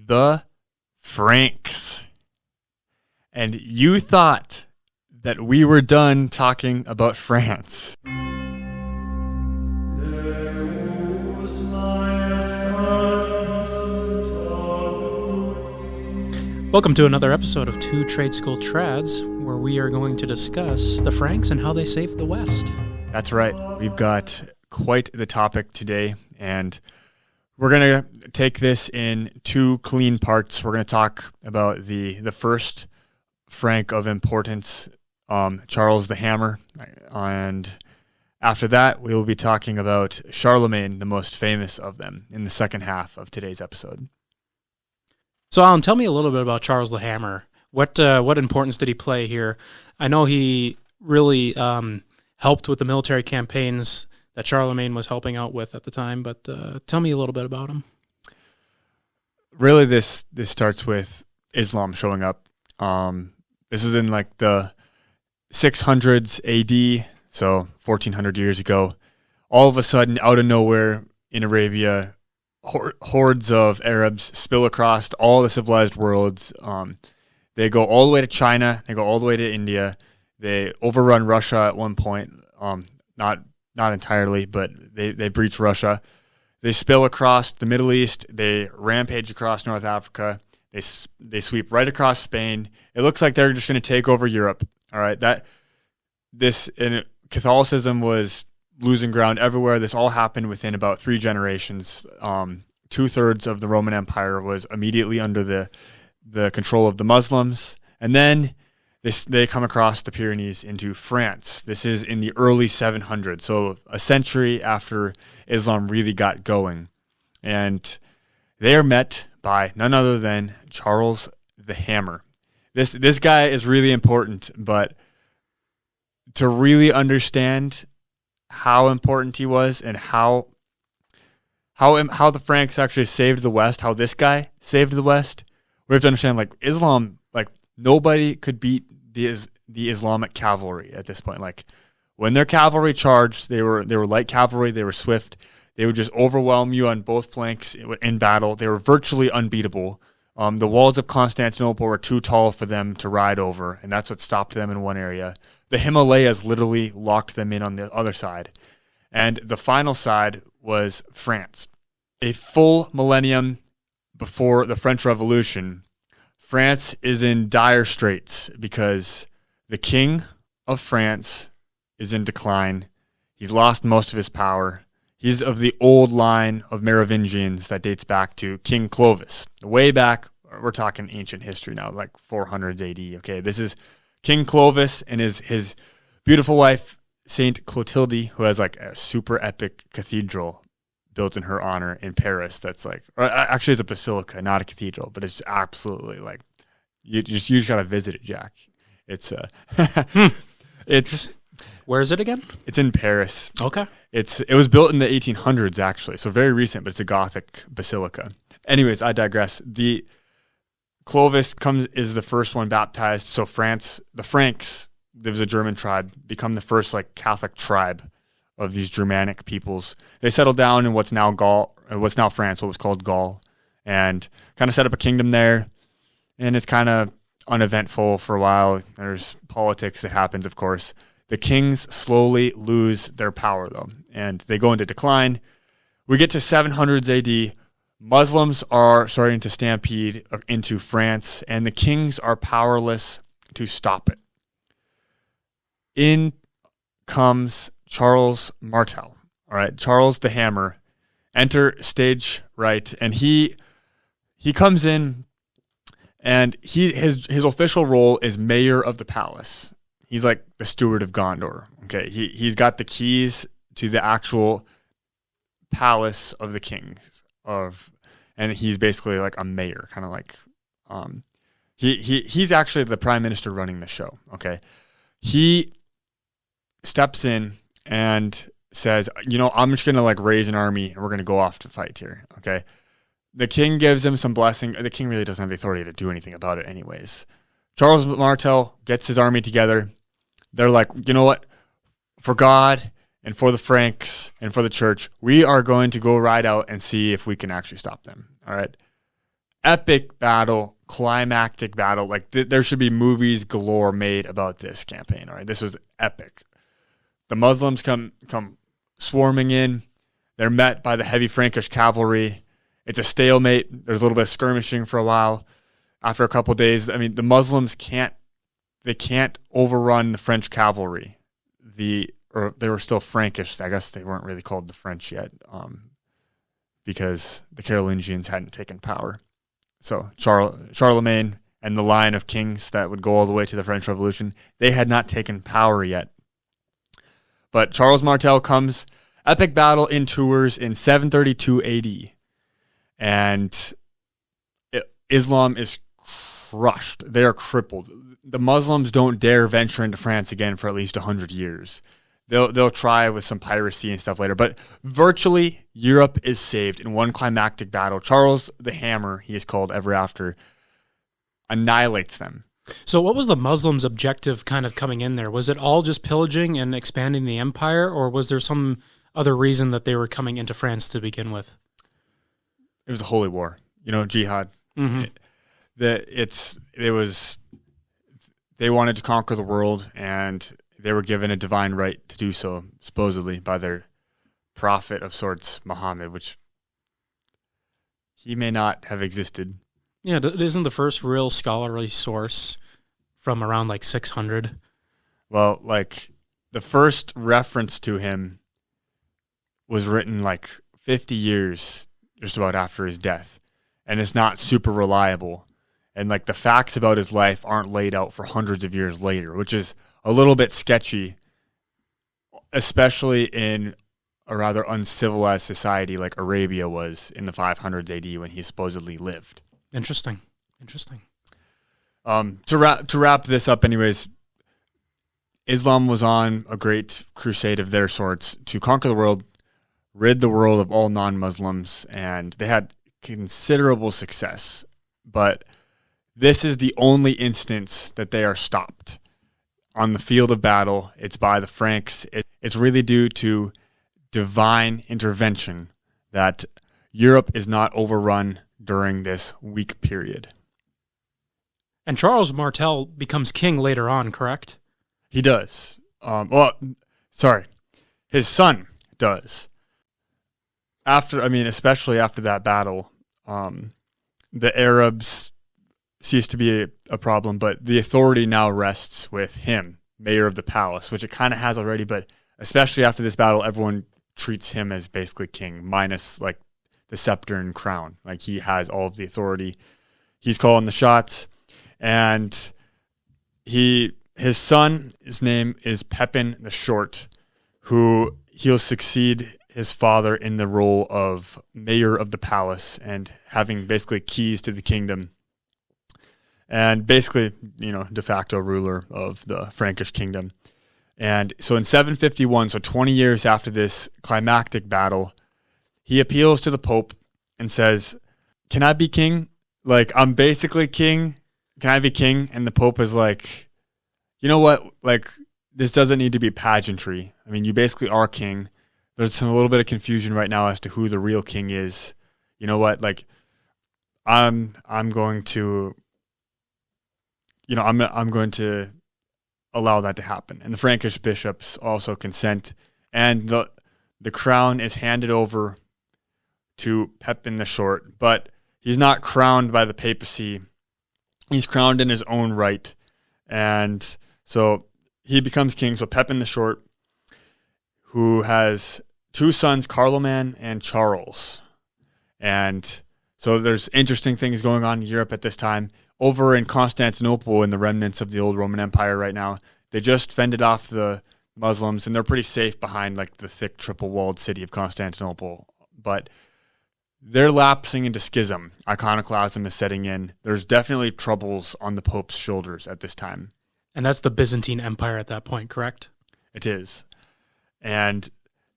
the Franks. And you thought that we were done talking about France. Welcome to another episode of Two Trade School Trads, where we are going to discuss the Franks and how they saved the West. That's right. We've got quite the topic today, and we're going to take this in two clean parts. We're going to talk about the first Frank of importance, Charles the Hammer, and after that, we will be talking about Charlemagne, the most famous of them, in the second half of today's episode. So, Alan, tell me a little bit about Charles the Hammer. What importance did he play here? I know he really helped with the military campaigns that Charlemagne was helping out with at the time, but tell me a little bit about him. Really, this starts with Islam showing up. This was in like the 600s AD, so 1400 years ago. All of a sudden, out of nowhere in Arabia, hordes of Arabs spill across all the civilized worlds. They go all the way to China. They go all the way to India. They overrun Russia at one point. Not entirely, but they breach Russia. They spill across the Middle East. They rampage across North Africa. They sweep right across Spain. It looks like they're just going to take over Europe. All right, Catholicism was losing ground everywhere. This all happened within about 3 generations. 2/3 of the Roman Empire was immediately under the control of the Muslims. And then they come across the Pyrenees into France. This is in the early 700s, so a century after Islam really got going. And they are met by none other than Charles the Hammer. This guy is really important, but to really understand how important he was and how the Franks actually saved the West, how this guy saved the West, we have to understand, like, Islam, like, nobody could beat the Islamic cavalry at this point. Like, when their cavalry charged, they were light cavalry, they were swift, they would just overwhelm you on both flanks in battle. They were virtually unbeatable. The walls of Constantinople were too tall for them to ride over, and that's what stopped them in one area. The Himalayas literally locked them in on the other side. And the final side was France. A full millennium before the French Revolution, France is in dire straits because the king of France is in decline. He's lost most of his power. He's of the old line of Merovingians that dates back to King Clovis. Way back, we're talking ancient history now, like 400s AD. Okay, this is King Clovis and his beautiful wife, Saint Clotilde, who has like a super epic cathedral built in her honor in Paris. That's like, or actually it's a basilica, not a cathedral, but it's absolutely like, you just gotta visit it, Jack. It's Where is it again? It's in Paris. Okay. It was built in the 1800s actually, so very recent, but it's a Gothic basilica. Anyways, I digress. The Clovis is the first one baptized. So the Franks, there was a German tribe, become the first like Catholic tribe of these Germanic peoples. They settled down in what's now France, what was called Gaul, and kind of set up a kingdom there. And it's kind of uneventful for a while. There's politics that happens, of course. The kings slowly lose their power, though, and they go into decline. We get to 700s AD. Muslims are starting to stampede into France, and the kings are powerless to stop it. In comes Charles Martel, all right, Charles the Hammer, enter stage right, and he comes in, and his official role is mayor of the palace. He's like the steward of Gondor. Okay, he's got the keys to the actual palace of the kings and he's basically like a mayor, kind of like he's actually the prime minister running the show. Okay, he steps in and says, I'm just gonna like raise an army and we're gonna go off to fight here. Okay, the king gives him some blessing. The king really doesn't have the authority to do anything about it, anyways. Charles Martel gets his army together. They're like, you know what? For God and for the Franks and for the church, we are going to go ride out and see if we can actually stop them. All right. epic battle, climactic battle. Like there should be movies galore made about this campaign. All right, this was epic. The Muslims come swarming in. They're met by the heavy Frankish cavalry. It's a stalemate. There's a little bit of skirmishing for a while. After a couple of days, I mean, the Muslims can't overrun the French cavalry. Or they were still Frankish. I guess they weren't really called the French yet, because the Carolingians hadn't taken power. So Charlemagne and the line of kings that would go all the way to the French Revolution, they had not taken power yet. But Charles Martel comes, epic battle in Tours in 732 AD. And Islam is crushed. They are crippled. The Muslims don't dare venture into France again for at least 100 years. They'll try with some piracy and stuff later. But virtually, Europe is saved in one climactic battle. Charles the Hammer, he is called ever after, annihilates them. So what was the Muslims' objective kind of coming in there? Was it all just pillaging and expanding the empire, or was there some other reason that they were coming into France to begin with? It was a holy war, jihad. Mm-hmm. They wanted to conquer the world, and they were given a divine right to do so, supposedly, by their prophet of sorts, Muhammad, which he may not have existed. Yeah, isn't the first real scholarly source from around like 600? Well, like the first reference to him was written like 50 years just about after his death, and it's not super reliable. And like the facts about his life aren't laid out for hundreds of years later, which is a little bit sketchy, especially in a rather uncivilized society like Arabia was in the 500s AD when he supposedly lived. Interesting. To wrap this up anyways, Islam was on a great crusade of their sorts to conquer the world, rid the world of all non-Muslims, and they had considerable success. But this is the only instance that they are stopped. On the field of battle, it's by the Franks. It's really due to divine intervention that Europe is not overrun during this weak period. And Charles Martel becomes king later on, correct? He does. His son does. Especially after that battle, the Arabs cease to be a problem, but the authority now rests with him, mayor of the palace, which it kind of has already, but especially after this battle, everyone treats him as basically king, minus like the scepter and crown. Like he has all of the authority. He's calling the shots, and his son, his name is Pepin the Short, who he'll succeed his father in the role of mayor of the palace and having basically keys to the kingdom. And basically, de facto ruler of the Frankish kingdom. And so in 751, so 20 years after this climactic battle, he appeals to the Pope and says, "Can I be king? Like, I'm basically king. Can I be king?" And the Pope is like, "You know what? Like, this doesn't need to be pageantry. I mean, you basically are king. There's a little bit of confusion right now as to who the real king is. You know what? Like, I'm going to... I'm going to allow that to happen." And the Frankish bishops also consent. And the crown is handed over to Pepin the Short. But he's not crowned by the papacy. He's crowned in his own right. And so he becomes king. So Pepin the Short, who has two sons, Carloman and Charles. And so there's interesting things going on in Europe at this time. Over in Constantinople, in the remnants of the old Roman Empire right now, they just fended off the Muslims, and they're pretty safe behind like the thick triple-walled city of Constantinople. But they're lapsing into schism. Iconoclasm is setting in. There's definitely troubles on the Pope's shoulders at this time. And that's the Byzantine Empire at that point, correct? It is. And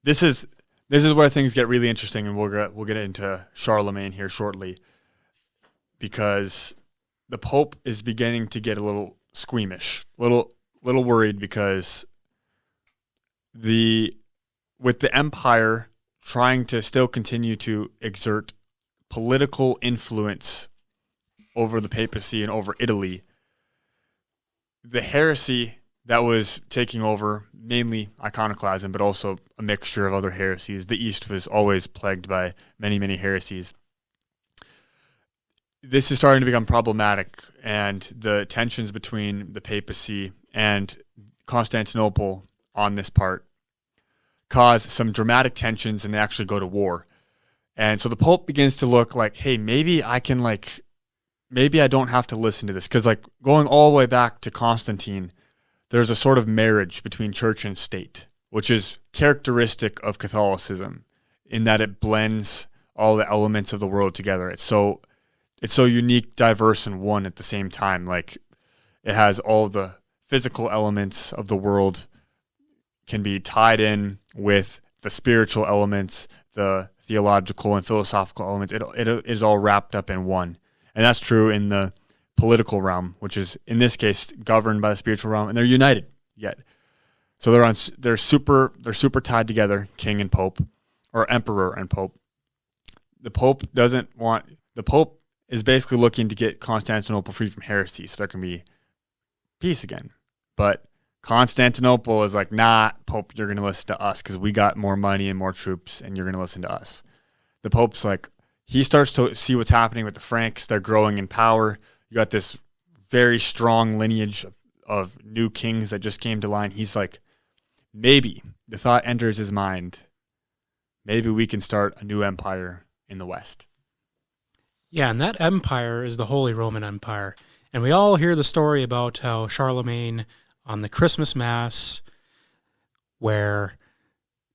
this is where things get really interesting, and we'll get into Charlemagne here shortly, because the Pope is beginning to get a little squeamish, little worried, because with the empire trying to still continue to exert political influence over the papacy and over Italy, the heresy that was taking over, mainly iconoclasm, but also a mixture of other heresies. The East was always plagued by many, many heresies. This is starting to become problematic, and the tensions between the papacy and Constantinople on this part cause some dramatic tensions, and they actually go to war. And so the Pope begins to look like, hey, maybe I don't have to listen to this. Because going all the way back to Constantine, there's a sort of marriage between church and state, which is characteristic of Catholicism in that it blends all the elements of the world together. It's so unique, diverse, and one at the same time. Like, it has all the physical elements of the world can be tied in with the spiritual elements, the theological and philosophical elements. It is all wrapped up in one. And that's true in the political realm, which is in this case governed by the spiritual realm, and they're united yet. So they're super tied together, king and pope, or emperor and pope. The pope is basically looking to get Constantinople free from heresy, so there can be peace again. But Constantinople is like, nah, Pope, you're going to listen to us because we got more money and more troops, and you're going to listen to us. The Pope's like, he starts to see what's happening with the Franks. They're growing in power. You got this very strong lineage of new kings that just came to line. He's like, maybe, the thought enters his mind, maybe we can start a new empire in the West. Yeah, and that empire is the Holy Roman Empire. And we all hear the story about how Charlemagne, on the Christmas Mass, where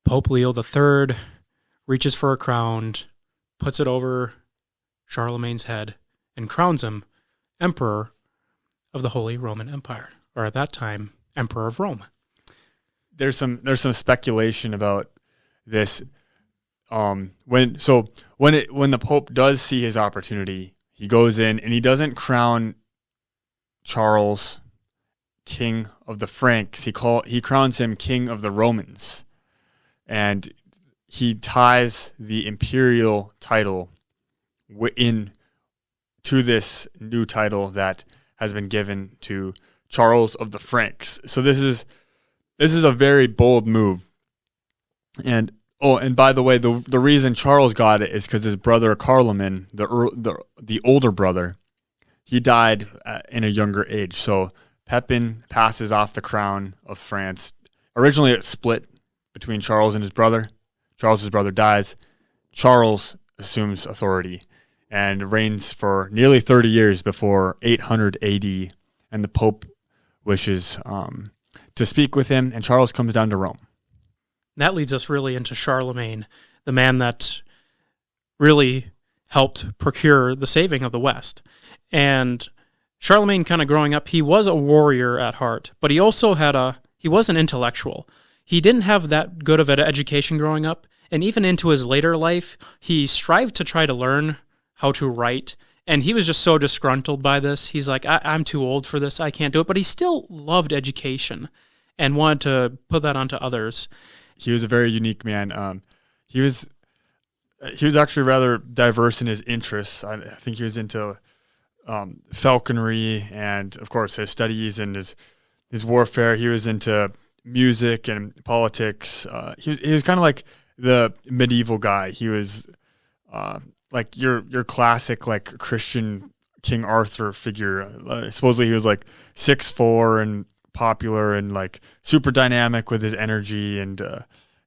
Pope Leo III reaches for a crown, puts it over Charlemagne's head, and crowns him Emperor of the Holy Roman Empire, or at that time, Emperor of Rome. There's some speculation about this. When the Pope does see his opportunity, he goes in and he doesn't crown Charles King of the Franks. He crowns him King of the Romans, and he ties the imperial title to this new title that has been given to Charles of the Franks. So this is a very bold move. And by the way, the reason Charles got it is because his brother Carloman, the older brother, he died in a younger age. So Pepin passes off the crown of France. Originally, it split between Charles and his brother. Charles's brother dies. Charles assumes authority and reigns for nearly 30 years before 800 AD, and the Pope wishes to speak with him, and Charles comes down to Rome. That leads us really into Charlemagne, the man that really helped procure the saving of the West. And Charlemagne, kind of growing up, he was a warrior at heart, but he also he was an intellectual. He didn't have that good of an education growing up, and even into his later life, he strived to try to learn how to write, and he was just so disgruntled by this. He's like, I'm too old for this, I can't do it, but he still loved education and wanted to put that onto others. He was a very unique man. He was actually rather diverse in his interests. I think he was into falconry and, of course, his studies and his warfare. He was into music and politics. He was kind of like the medieval guy. He was like your classic like Christian King Arthur figure. Supposedly he was like 6'4" and popular and like super dynamic with his energy, and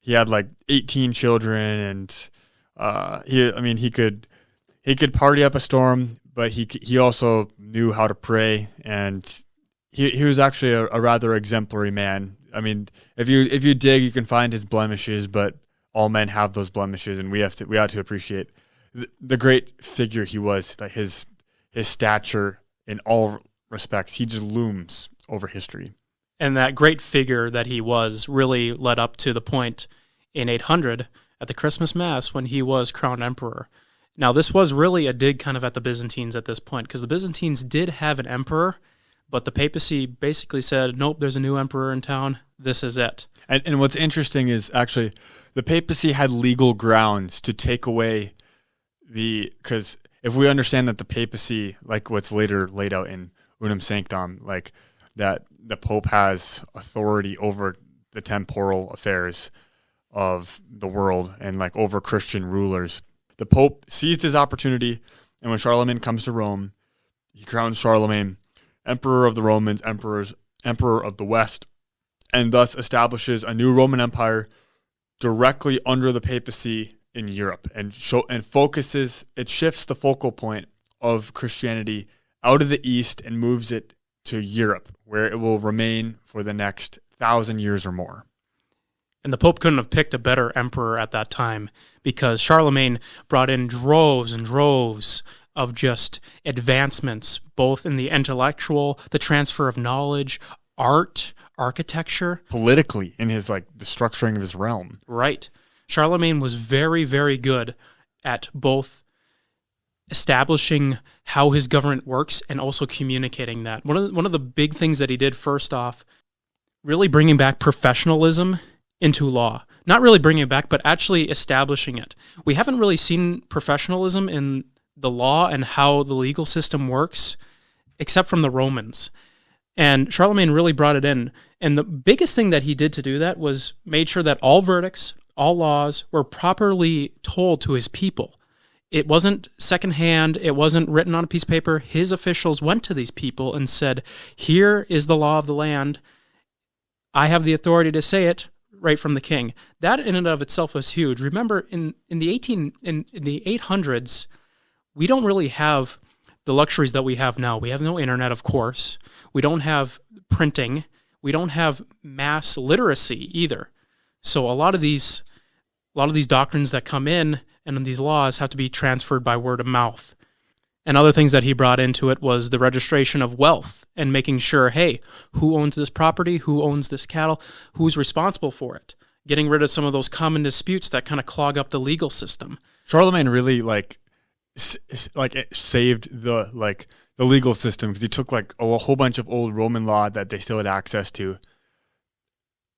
he had like 18 children, and he could party up a storm, but he also knew how to pray, and he was actually a rather exemplary man. I mean, if you dig, you can find his blemishes, but all men have those blemishes, and we ought to appreciate the great figure he was. That his stature in all respects, he just looms over history. And that great figure that he was really led up to the point in 800 at the Christmas Mass when he was crowned emperor. Now, this was really a dig kind of at the Byzantines at this point, because the Byzantines did have an emperor, but the papacy basically said, nope, there's a new emperor in town. This is it. And what's interesting is actually the papacy had legal grounds to take away because if we understand that the papacy, like what's later laid out in Unum Sanctam, like that the Pope has authority over the temporal affairs of the world and like over Christian rulers. The Pope seized his opportunity, and when Charlemagne comes to Rome, he crowns Charlemagne Emperor of the Romans, Emperor of the West, and thus establishes a new Roman Empire directly under the papacy in Europe, and shifts the focal point of Christianity out of the East and moves it to Europe, where it will remain for the next 1,000 years or more. And the Pope couldn't have picked a better emperor at that time, because Charlemagne brought in droves and droves of just advancements, both in the intellectual, the transfer of knowledge, art, architecture. Politically, in his the structuring of his realm. Right. Charlemagne was very, very good at both establishing how his government works and also communicating that. One of the big things that he did, first off, really bringing back professionalism into law. Not really bringing it back, but actually establishing it. We haven't really seen professionalism in the law and how the legal system works, except from the Romans. And Charlemagne really brought it in. And the biggest thing that he did to do that was made sure that all verdicts, all laws were properly told to his people. It wasn't secondhand. It wasn't written on a piece of paper. His officials went to these people and said, here is the law of the land. I have the authority to say it right from the king. That in and of itself was huge. Remember, in the 800s, we don't really have the luxuries that we have now. We have no internet, of course. We don't have printing. We don't have mass literacy either. So a lot of these doctrines that come in and these laws have to be transferred by word of mouth. And other things that he brought into it was the registration of wealth and making sure, hey, who owns this property? Who owns this cattle? Who's responsible for it? Getting rid of some of those common disputes that kind of clog up the legal system. Charlemagne really it saved the legal system, because he took a whole bunch of old Roman law that they still had access to.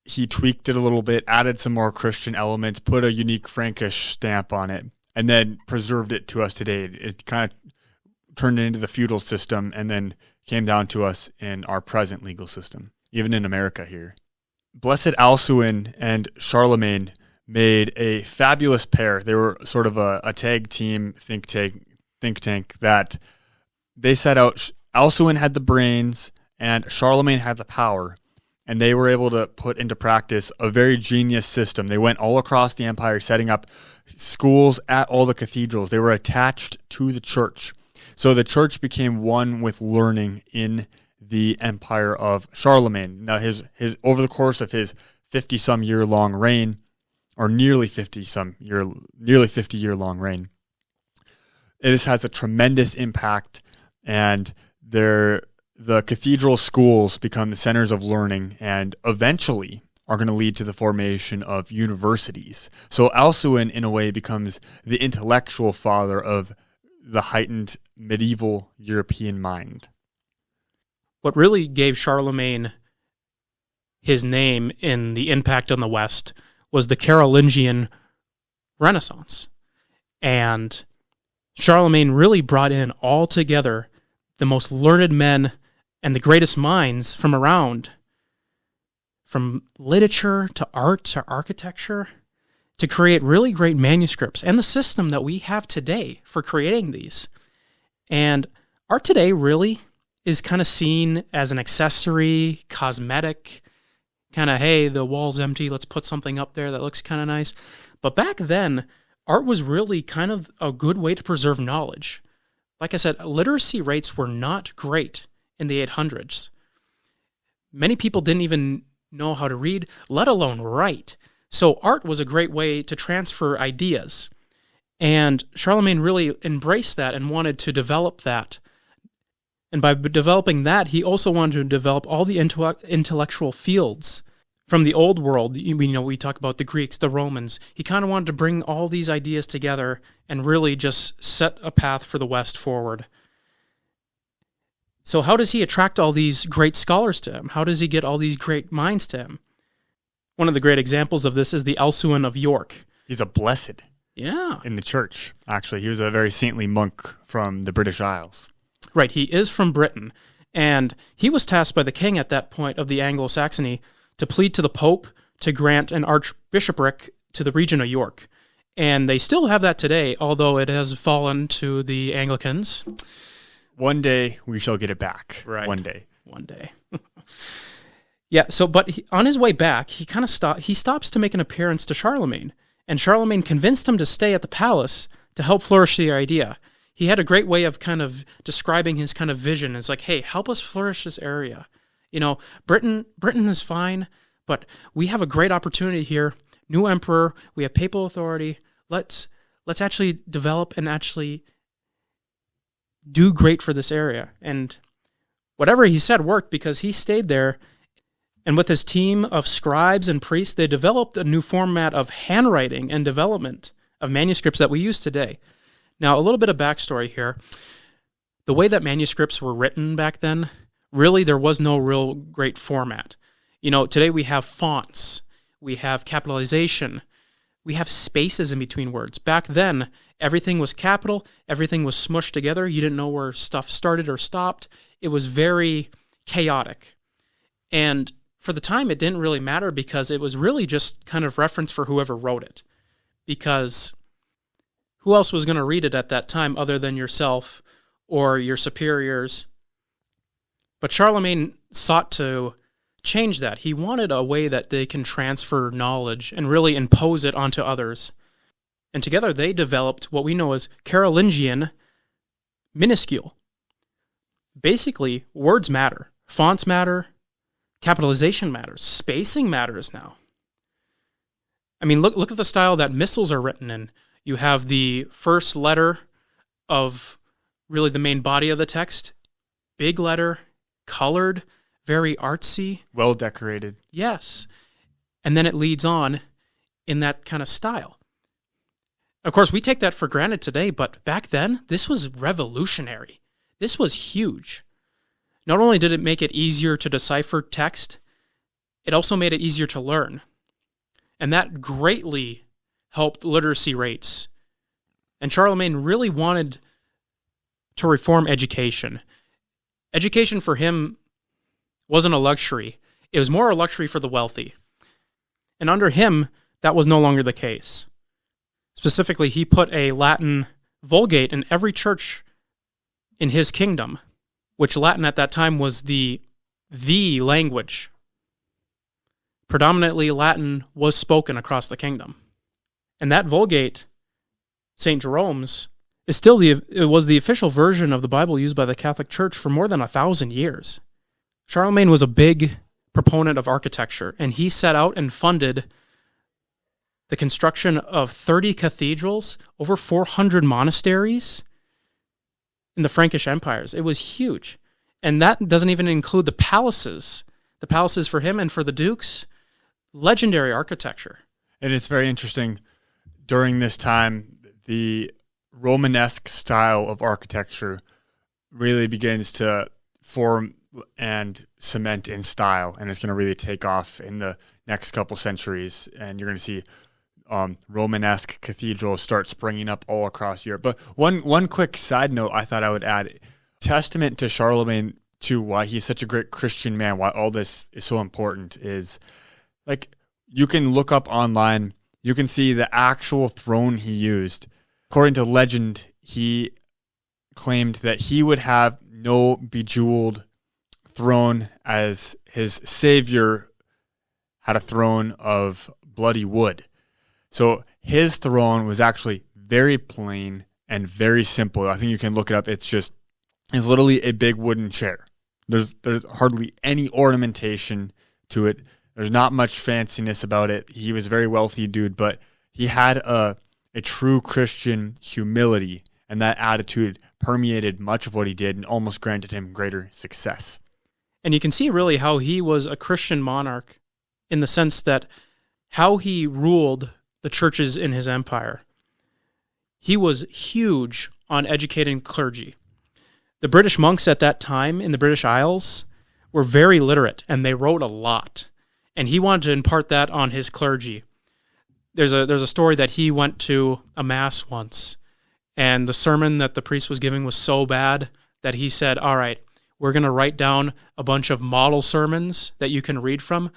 He tweaked it a little bit, added some more Christian elements, put a unique Frankish stamp on it, and then preserved it to us today. It kind of turned it into the feudal system and then came down to us in our present legal system, even in America here. Blessed Alcuin and Charlemagne made a fabulous pair. They were sort of a tag team think tank that they set out. Alcuin had the brains and Charlemagne had the power, and they were able to put into practice a very genius system. They went all across the empire, setting up schools at all the cathedrals. They were attached to the church. So the church became one with learning in the empire of Charlemagne. Now, his over the course of his 50-some-year long reign, or nearly 50-year long reign, this has a tremendous impact, and the cathedral schools become the centers of learning, and eventually are going to lead to the formation of universities. So Alcuin, in a way, becomes the intellectual father of the heightened medieval European mind. What really gave Charlemagne his name in the impact on the West was the Carolingian Renaissance. And Charlemagne really brought in all together the most learned men and the greatest minds from around, from literature to art to architecture, to create really great manuscripts and the system that we have today for creating these. And art today really is kind of seen as an accessory, cosmetic, kind of, hey, the wall's empty, let's put something up there that looks kind of nice. But back then, art was really kind of a good way to preserve knowledge. Like I said, literacy rates were not great in the 800s. Many people didn't even know how to read, let alone write. So art was a great way to transfer ideas. And Charlemagne really embraced that and wanted to develop that. And by developing that, he also wanted to develop all the intellectual fields from the old world. We talk about the Greeks, the Romans. He kind of wanted to bring all these ideas together and really just set a path for the West forward. So how does he attract all these great scholars to him? How does he get all these great minds to him? One of the great examples of this is the Alcuin of York. He's a blessed. Yeah. in the church, actually. He was a very saintly monk from the British Isles. Right, he is from Britain, and he was tasked by the king at that point of the Anglo-Saxony to plead to the Pope to grant an archbishopric to the region of York. And they still have that today, although it has fallen to the Anglicans. One day we shall get it back. Right. One day. One day. Yeah, so, but on his way back, he stops to make an appearance to Charlemagne, and Charlemagne convinced him to stay at the palace to help flourish the idea. He had a great way of kind of describing his kind of vision. It's like, hey, help us flourish this area. You know, Britain is fine, but we have a great opportunity here. New emperor, we have papal authority. Let's actually develop and actually do great for this area. And whatever he said worked, because he stayed there, and with his team of scribes and priests, they developed a new format of handwriting and development of manuscripts that we use today. Now, a little bit of backstory here. The way that manuscripts were written back then, really there was no real great format. You know, today we have fonts, we have capitalization, we have spaces in between words. Back then, everything was capital, everything was smushed together. You didn't know where stuff started or stopped. It was very chaotic. And for the time, it didn't really matter, because it was really just kind of reference for whoever wrote it. Because who else was going to read it at that time other than yourself or your superiors? But Charlemagne sought to change that. He wanted a way that they can transfer knowledge and really impose it onto others. And together they developed what we know as Carolingian minuscule. Basically, words matter. Fonts matter. Capitalization matters. Spacing matters now. I mean, look at the style that missals are written in. You have the first letter of really the main body of the text, big letter, colored, very artsy. Well decorated. Yes. And then it leads on in that kind of style. Of course, we take that for granted today, but back then, this was revolutionary. This was huge. Not only did it make it easier to decipher text, it also made it easier to learn. And that greatly helped literacy rates. And Charlemagne really wanted to reform education. Education for him wasn't a luxury. It was more a luxury for the wealthy. And under him, that was no longer the case. Specifically, he put a Latin Vulgate in every church in his kingdom, which Latin at that time was the language. Predominantly Latin was spoken across the kingdom. And that Vulgate, St. Jerome's, it was the official version of the Bible used by the Catholic Church for more than 1,000 years. Charlemagne was a big proponent of architecture, and he set out and funded the construction of 30 cathedrals, over 400 monasteries in the Frankish empires. It was huge. And that doesn't even include the palaces. The palaces for him and for the dukes, legendary architecture. And it's very interesting. During this time, the Romanesque style of architecture really begins to form and cement in style, and it's going to really take off in the next couple centuries. And you're going to see Romanesque cathedrals start springing up all across Europe. But one quick side note I thought I would add, testament to Charlemagne, to why he's such a great Christian man, why all this is so important, is like you can look up online, you can see the actual throne he used. According to legend, he claimed that he would have no bejeweled throne, as his savior had a throne of bloody wood. So his throne was actually very plain and very simple. I think you can look it up. It's literally a big wooden chair. There's hardly any ornamentation to it. There's not much fanciness about it. He was a very wealthy dude, but he had a true Christian humility, and that attitude permeated much of what he did and almost granted him greater success. And you can see really how he was a Christian monarch in the sense that how he ruled the churches in his empire. He was huge on educating clergy. The British monks at that time in the British Isles were very literate, and they wrote a lot. And he wanted to impart that on his clergy. there's a story that he went to a mass once, and the sermon that the priest was giving was so bad that he said, all right, we're going to write down a bunch of model sermons that you can read from,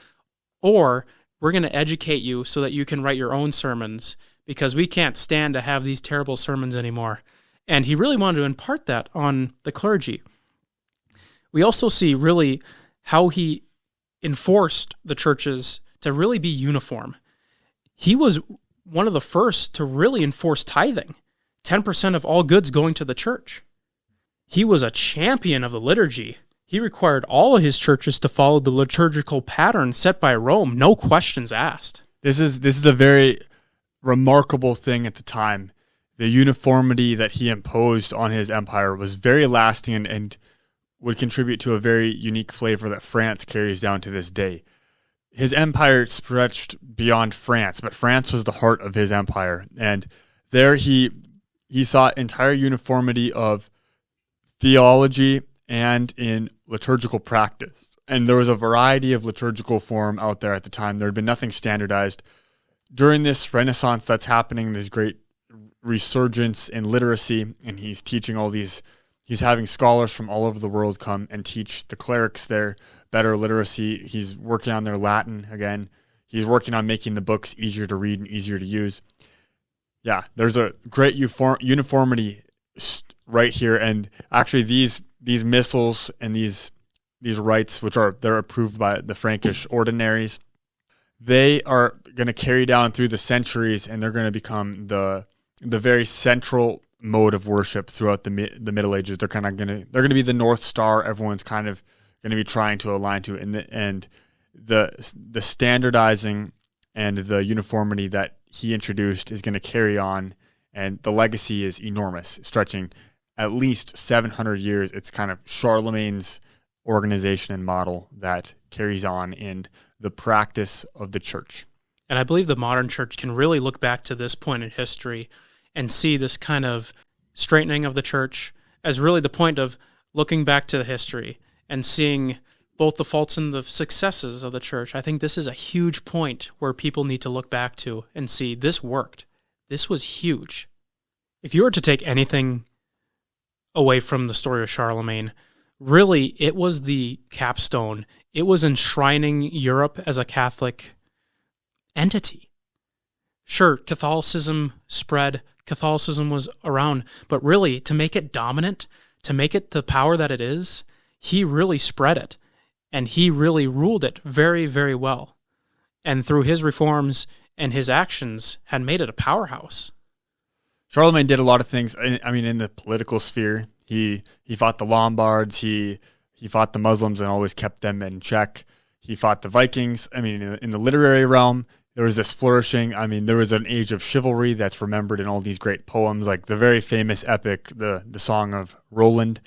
or we're going to educate you so that you can write your own sermons, because we can't stand to have these terrible sermons anymore. And he really wanted to impart that on the clergy. We also see really how he enforced the churches to really be uniform. He was one of the first to really enforce tithing, 10% of all goods going to the church. He was a champion of the liturgy. He required all of his churches to follow the liturgical pattern set by Rome, no questions asked. This is a very remarkable thing at the time. The uniformity that he imposed on his empire was very lasting and would contribute to a very unique flavor that France carries down to this day. His empire stretched beyond France, but France was the heart of his empire. And there he sought entire uniformity of theology and in liturgical practice. And there was a variety of liturgical form out there at the time. There had been nothing standardized. During this Renaissance that's happening, this great resurgence in literacy, and he's teaching he's having scholars from all over the world come and teach the clerics their better literacy. He's working on their Latin again. He's working on making the books easier to read and easier to use. Yeah, there's a great uniformity right here, and actually these missals and these rites, which they're approved by the Frankish ordinaries, they are going to carry down through the centuries, and they're going to become the very central mode of worship throughout the Middle Ages. They're going to be the North Star. Everyone's kind of going to be trying to align to it, and the standardizing and the uniformity that he introduced is going to carry on, and the legacy is enormous, stretching at least 700 years. It's kind of Charlemagne's organization and model that carries on in the practice of the church. And I believe the modern church can really look back to this point in history and see this kind of straightening of the church as really the point of looking back to the history and seeing both the faults and the successes of the church. I think this is a huge point where people need to look back to and see this worked. This was huge. If you were to take anything away from the story of Charlemagne, really it was the capstone. It was enshrining Europe as a Catholic entity. Sure, Catholicism spread, Catholicism was around, but really to make it dominant, to make it the power that it is, he really spread it, and he really ruled it very, very well. And through his reforms and his actions had made it a powerhouse. Charlemagne did a lot of things. I mean, in the political sphere, he fought the Lombards, he fought the Muslims and always kept them in check. He fought the Vikings. I mean, in the literary realm, there was this flourishing. I mean, there was an age of chivalry that's remembered in all these great poems, like the very famous epic, the Song of Roland,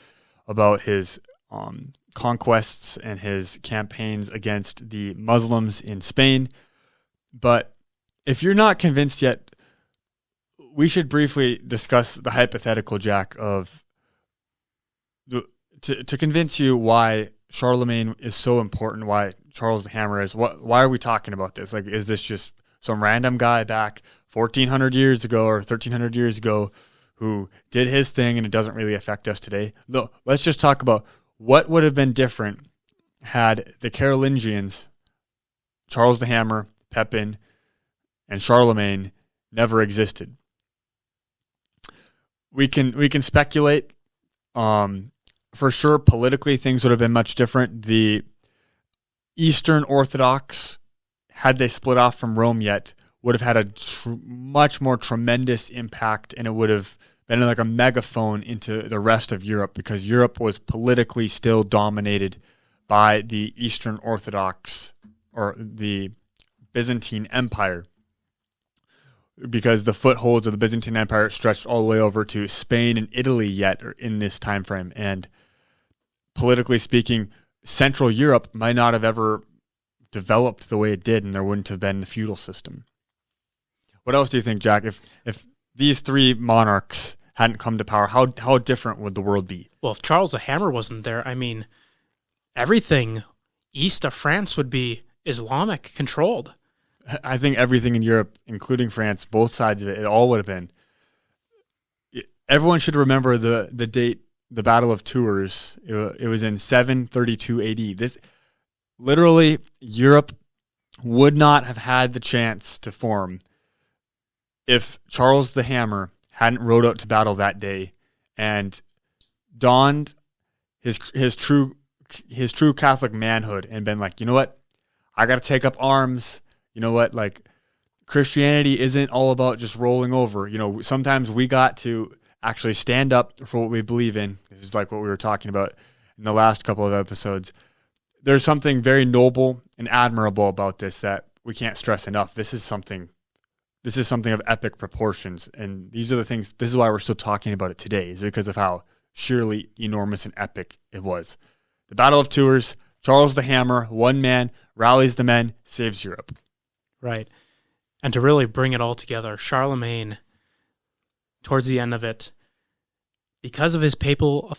about his conquests and his campaigns against the Muslims in Spain. But if you're not convinced yet, we should briefly discuss the hypothetical, Jack, of to convince you why Charlemagne is so important, why Charles the Hammer is. Why are we talking about this? Like, is this just some random guy back 1,400 years ago or 1,300 years ago who did his thing and it doesn't really affect us today? No, let's just talk about what would have been different had the Carolingians, Charles the Hammer, Pepin, and Charlemagne never existed. We can speculate. For sure, politically, things would have been much different. The Eastern Orthodox, had they split off from Rome yet, would have had a much more tremendous impact, and it would have been like a megaphone into the rest of Europe, because Europe was politically still dominated by the Eastern Orthodox or the Byzantine Empire, because the footholds of the Byzantine Empire stretched all the way over to Spain and Italy yet in this time frame. And politically speaking, Central Europe might not have ever developed the way it did, and there wouldn't have been the feudal system. What else do you think, Jack? If these three monarchs hadn't come to power, how different would the world be? Well, if Charles the Hammer wasn't there, I mean, everything east of France would be Islamic controlled. I think everything in Europe, including France, both sides of it, it all would have been. Everyone should remember the date, the Battle of Tours. It was in 732 AD. This literally, Europe would not have had the chance to form if Charles the Hammer hadn't rode out to battle that day and donned his true Catholic manhood and been like, you know what, I got to take up arms. You know what, like Christianity isn't all about just rolling over. You know, sometimes we got to actually stand up for what we believe in. This is like what we were talking about in the last couple of episodes. There's something very noble and admirable about this that we can't stress enough. This is something of epic proportions, and these are the things. This is why we're still talking about it today, is because of how surely enormous and epic it was. The Battle of Tours, Charles the Hammer, one man, rallies the men, saves Europe. Right. And to really bring it all together, Charlemagne, towards the end of it, because of his papal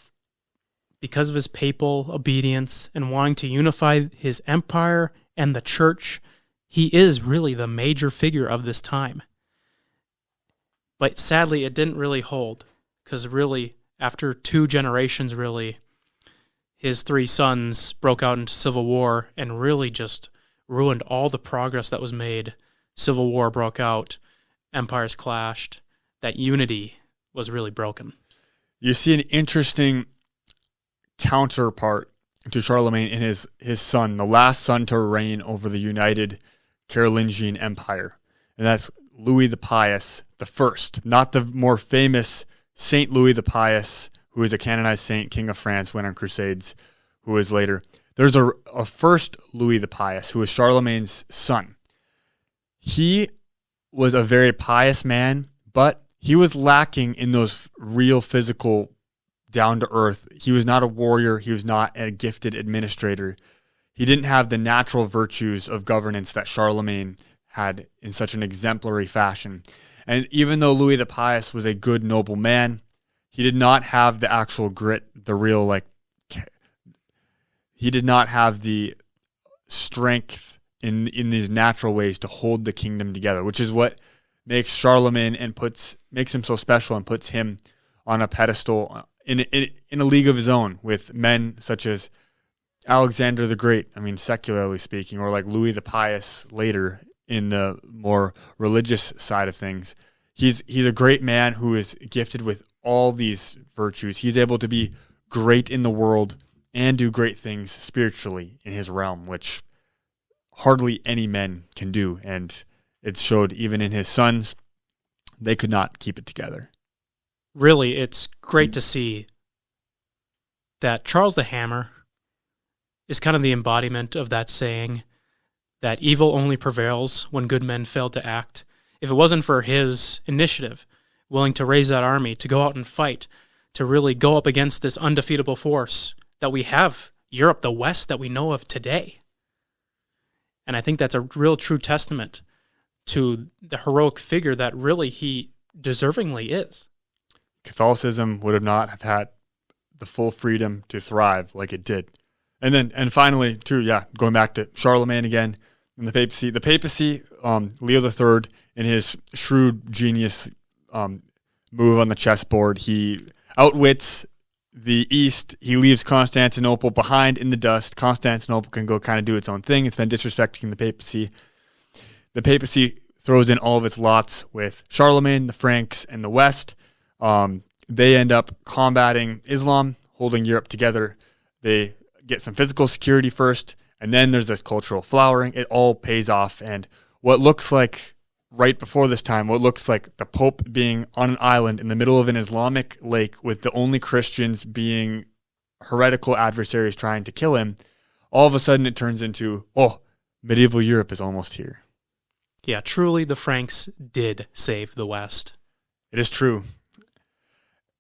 obedience and wanting to unify his empire and the church, he is really the major figure of this time. But sadly, it didn't really hold, because really, after 2 generations, really, his 3 sons broke out into civil war and really just ruined all the progress that was made. Civil war broke out, empires clashed, that unity was really broken. You see an interesting counterpart to Charlemagne in his son, the last son to reign over the united Carolingian Empire. And that's Louis the Pious the First, not the more famous Saint Louis the Pious, who is a canonized saint, king of France, went on crusades, who is later. There's a first Louis the Pious, who was Charlemagne's son. He was a very pious man, but he was lacking in those real physical down-to-earth. He was not a warrior. He was not a gifted administrator. He didn't have the natural virtues of governance that Charlemagne had in such an exemplary fashion. And even though Louis the Pious was a good, noble man, he did not have the actual grit, the real, he did not have the strength in these natural ways to hold the kingdom together, which is what makes Charlemagne and makes him so special and puts him on a pedestal in a league of his own with men such as Alexander the Great, I mean, secularly speaking, or like Louis the Pious later in the more religious side of things. He's a great man who is gifted with all these virtues. He's able to be great in the world and do great things spiritually in his realm, which hardly any men can do. And it showed even in his sons, they could not keep it together. Really, it's great to see that Charles the Hammer is kind of the embodiment of that saying that evil only prevails when good men fail to act. If it wasn't for his initiative, willing to raise that army, to go out and fight, to really go up against this undefeatable force that we have, Europe, the West that we know of today. And I think that's a real true testament to the heroic figure that really he deservingly is. Catholicism would have not have had the full freedom to thrive like it did. And finally, too, going back to Charlemagne again and the papacy. The papacy, Leo III, in his shrewd genius move on the chessboard, he outwits the East. He leaves Constantinople behind in the dust. Constantinople can go kind of do its own thing. It's been disrespecting the papacy. The papacy throws in all of its lots with Charlemagne, the Franks, and the West. They end up combating Islam, holding Europe together. They get some physical security first, and then there's this cultural flowering. It all pays off, and what looks like right before this time, what looks like the Pope being on an island in the middle of an Islamic lake with the only Christians being heretical adversaries trying to kill him, all of a sudden it turns into, medieval Europe is almost here. Yeah, truly the Franks did save the West. It is true.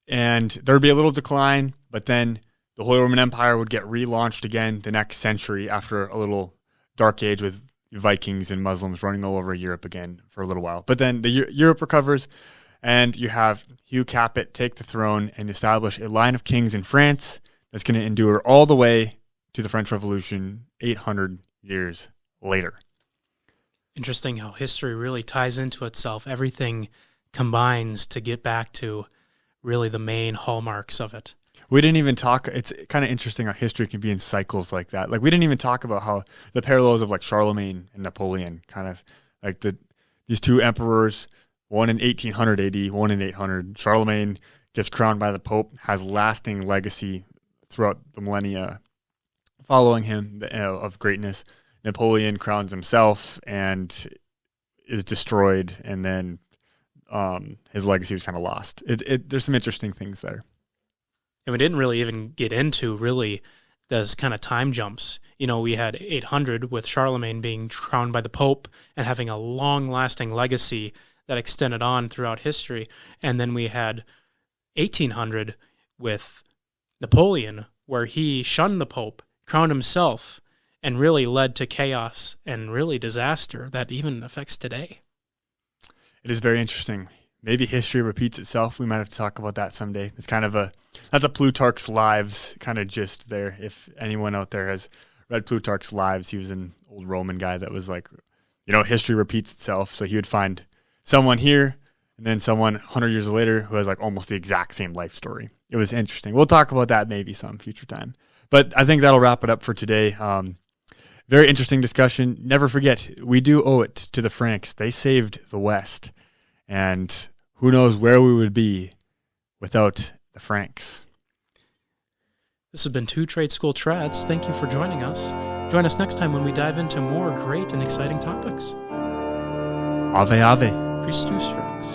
And there would be a little decline, but then the Holy Roman Empire would get relaunched again the next century after a little dark age with Vikings and Muslims running all over Europe again for a little while. But then Europe recovers, and you have Hugh Capet take the throne and establish a line of kings in France that's going to endure all the way to the French Revolution 800 years later. Interesting how history really ties into itself. Everything combines to get back to really the main hallmarks of it. We didn't even talk, it's kind of interesting how history can be in cycles like that. Like we didn't even talk about how the parallels of like Charlemagne and Napoleon, kind of like these two emperors, one in 1800 AD, one in 800. Charlemagne gets crowned by the Pope, has lasting legacy throughout the millennia following him of greatness. Napoleon crowns himself and is destroyed, and then his legacy was kind of lost. There's some interesting things there. And we didn't really even get into really those kind of time jumps. You know, we had 800 with Charlemagne being crowned by the Pope and having a long-lasting legacy that extended on throughout history. And then we had 1800 with Napoleon, where he shunned the Pope, crowned himself, and really led to chaos and really disaster that even affects today. It is very interesting. Maybe history repeats itself. We might have to talk about that someday. It's kind of that's a Plutarch's Lives kind of gist there. If anyone out there has read Plutarch's Lives, he was an old Roman guy that was like, history repeats itself. So he would find someone here and then someone 100 years later who has like almost the exact same life story. It was interesting. We'll talk about that maybe some future time. But I think that'll wrap it up for today. Very interesting discussion. Never forget, we do owe it to the Franks. They saved the West. And who knows where we would be without the Franks. This has been Two Trade School Trads. Thank you for joining us. Join us next time when we dive into more great and exciting topics. Ave, Ave. Christus Rex.